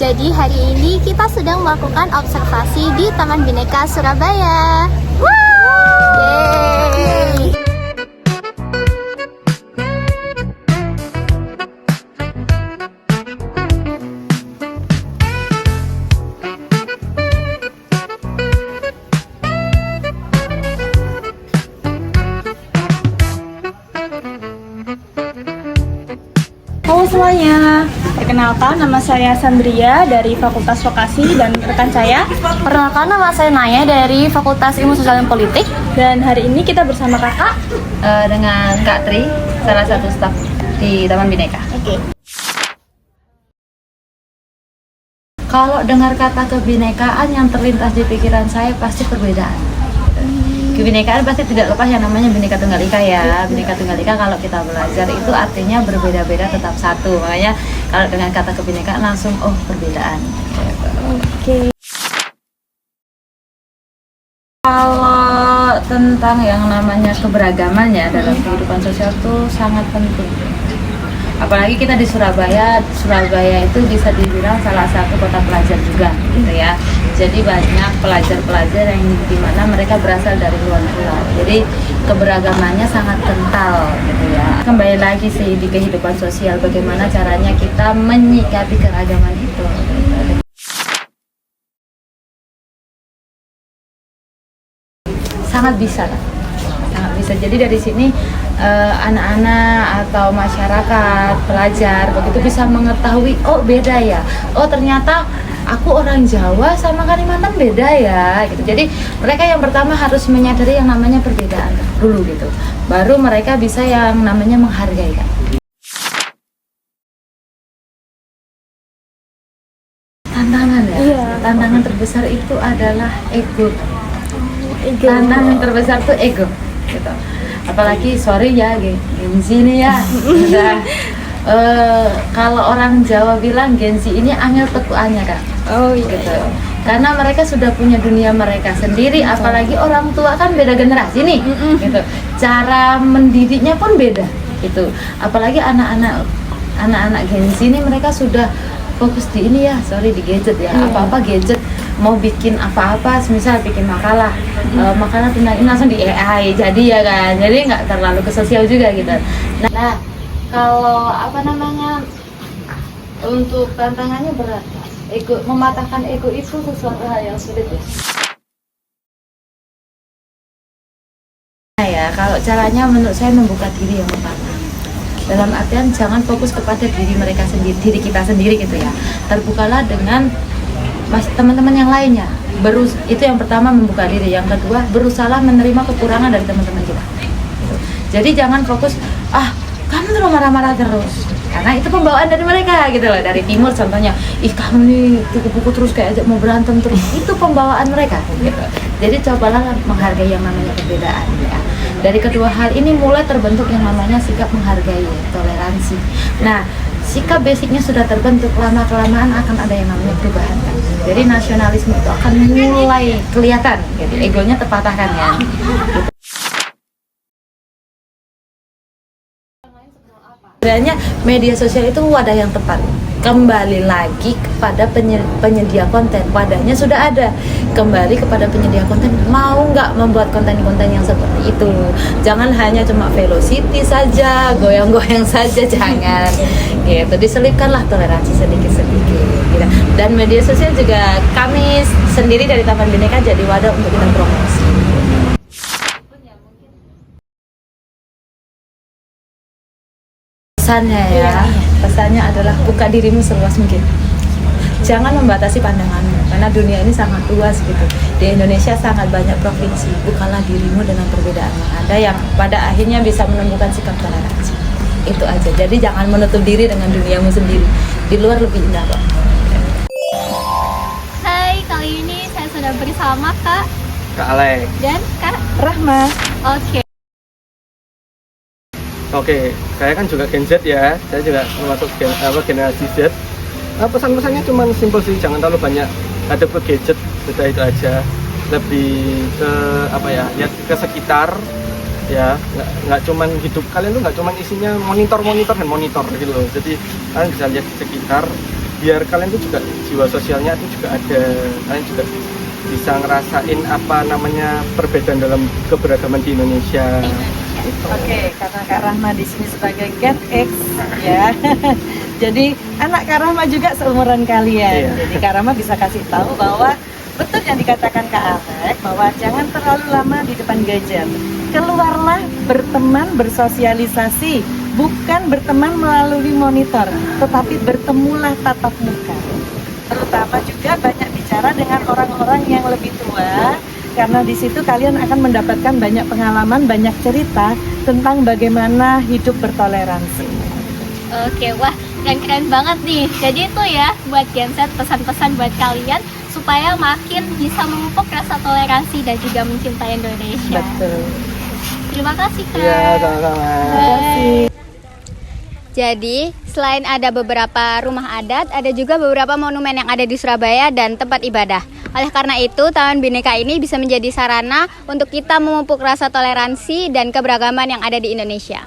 Jadi hari ini kita sedang melakukan observasi di Taman Bhinneka Surabaya. Yeay! Halo semuanya, perkenalkan nama saya Sandria dari Fakultas Vokasi dan rekan saya. Perkenalkan, nama saya Naya dari Fakultas Ilmu Sosial dan Politik. Dan hari ini kita bersama kakak Dengan Kak Tri, salah satu staf di Taman Bhinneka. Oke. Kalau dengar kata kebinekaan, yang terlintas di pikiran saya pasti perbedaan. Kebinekaan pasti tidak lepas yang namanya Bhinneka Tunggal Ika ya. Bhinneka Tunggal Ika kalau kita belajar itu artinya berbeda-beda tetap satu. Makanya kalau dengan kata kebinekaan langsung perbedaan. Oke. Kalau tentang yang namanya keberagaman ya dalam kehidupan sosial itu sangat penting. Apalagi kita di Surabaya itu bisa dibilang salah satu kota pelajar juga gitu ya. Jadi banyak pelajar-pelajar yang dimana mereka berasal dari luar pulau. Jadi keberagamannya sangat kental gitu ya. Kembali lagi sih di kehidupan sosial, bagaimana caranya kita menyikapi keragaman itu. Sangat bisa lah. Sangat bisa. Jadi dari sini anak-anak atau masyarakat, pelajar begitu bisa mengetahui, oh beda ya. Oh ternyata aku orang Jawa sama Kalimantan beda ya gitu. Jadi mereka yang pertama harus menyadari yang namanya perbedaan dulu gitu. Baru mereka bisa yang namanya menghargai kan. Tantangan ya. Iya. Tantangan terbesar itu adalah ego. Ego. Tantangan terbesar tuh ego gitu. Apalagi sorry ya Gen Z ini ya udah kalau orang Jawa bilang Gen Z ini angel tekuannya Kak. Oh iya. Gitu. Karena mereka sudah punya dunia mereka sendiri, apalagi orang tua kan beda generasi nih gitu. Cara mendidiknya pun beda gitu. Apalagi anak-anak Gen Z ini mereka sudah fokus di ini ya, di gadget ya. Apa-apa gadget, mau bikin apa-apa, misal bikin makalah tentang ini langsung di AI jadi ya kan. Jadi nggak terlalu ke sosial juga gitu. Nah, kalau untuk tantangannya berat. Mematahkan ego itu sesuatu hal yang sulit ya. Nah ya, kalau caranya menurut saya membuka diri yang pertama. Dalam artian jangan fokus kepada diri mereka sendiri, diri kita sendiri gitu ya. Terbukalah dengan teman-teman yang lainnya. Itu yang pertama, membuka diri. Yang kedua, berusaha menerima kekurangan dari teman-teman kita. Gitu. Jadi jangan fokus, kamu terus marah-marah terus. Karena itu pembawaan dari mereka gitu loh. Dari timur contohnya, kamu nih kuku-kuku terus kayak mau berantem terus. Itu pembawaan mereka gitu. Jadi cobalah menghargai yang namanya perbedaan ya. Dari kedua hal ini mulai terbentuk yang namanya sikap menghargai, toleransi. Nah, sikap basicnya sudah terbentuk, lama-kelamaan akan ada yang namanya perubahan kan. Jadi nasionalisme itu akan mulai kelihatan, gitu. Egonya terpatahkan ya. Gitu. Sebenarnya media sosial itu wadah yang tepat. Kembali lagi kepada penyedia konten, wadahnya sudah ada. Kembali kepada penyedia konten, mau nggak membuat konten-konten yang seperti itu. Jangan hanya cuma velocity saja, goyang-goyang saja, jangan. Gitu, diselipkanlah toleransi sedikit-sedikit. Gitu. Dan media sosial juga kami sendiri dari Taman Bhinneka jadi wadah untuk kita promosi. Pesannya adalah buka dirimu seluas mungkin. Jangan membatasi pandanganmu, karena dunia ini sangat luas gitu. Di Indonesia sangat banyak provinsi. Bukalah dirimu dengan perbedaan yang ada, yang pada akhirnya bisa menemukan sikap toleransi. Itu aja. Jadi jangan menutup diri dengan duniamu sendiri. Di luar lebih indah kok. Hai, kali ini saya sudah bersama Kak Alek dan Kak Rahma. Oke, saya kan juga Gen Z ya. Saya juga termasuk generasi Z. Pesan-pesannya cuma simpel sih, jangan terlalu banyak ada ke gadget, sudah itu aja. Lebih ke ke sekitar ya, nggak cuman hidup kalian tuh nggak cuman isinya monitor dan monitor gitu loh. Jadi kalian bisa lihat di sekitar, biar kalian tuh juga jiwa sosialnya itu juga ada, kalian juga bisa ngerasain apa namanya perbedaan dalam keberagaman di Indonesia. Oke, karena Kak Rahma di sini sebagai Gen X ya. Jadi anak Kak Rahma juga seumuran kalian. Iya. Jadi Kak Rahma bisa kasih tahu bahwa betul yang dikatakan Kak Alek, bahwa jangan terlalu lama di depan gadget. Keluarlah berteman, bersosialisasi, bukan berteman melalui monitor, tetapi bertemulah tatap muka. Terutama juga banyak bicara dengan orang-orang yang lebih tua, karena di situ kalian akan mendapatkan banyak pengalaman, banyak cerita tentang bagaimana hidup bertoleransi. Oke, wah keren banget nih. Jadi itu ya buat Gen Z, pesan-pesan buat kalian supaya makin bisa memupuk rasa toleransi dan juga mencintai Indonesia. Betul. Terima kasih Kak. Iya, sama-sama. Jadi, selain ada beberapa rumah adat, ada juga beberapa monumen yang ada di Surabaya dan tempat ibadah. Oleh karena itu, Taman Bhinneka ini bisa menjadi sarana untuk kita memupuk rasa toleransi dan keberagaman yang ada di Indonesia.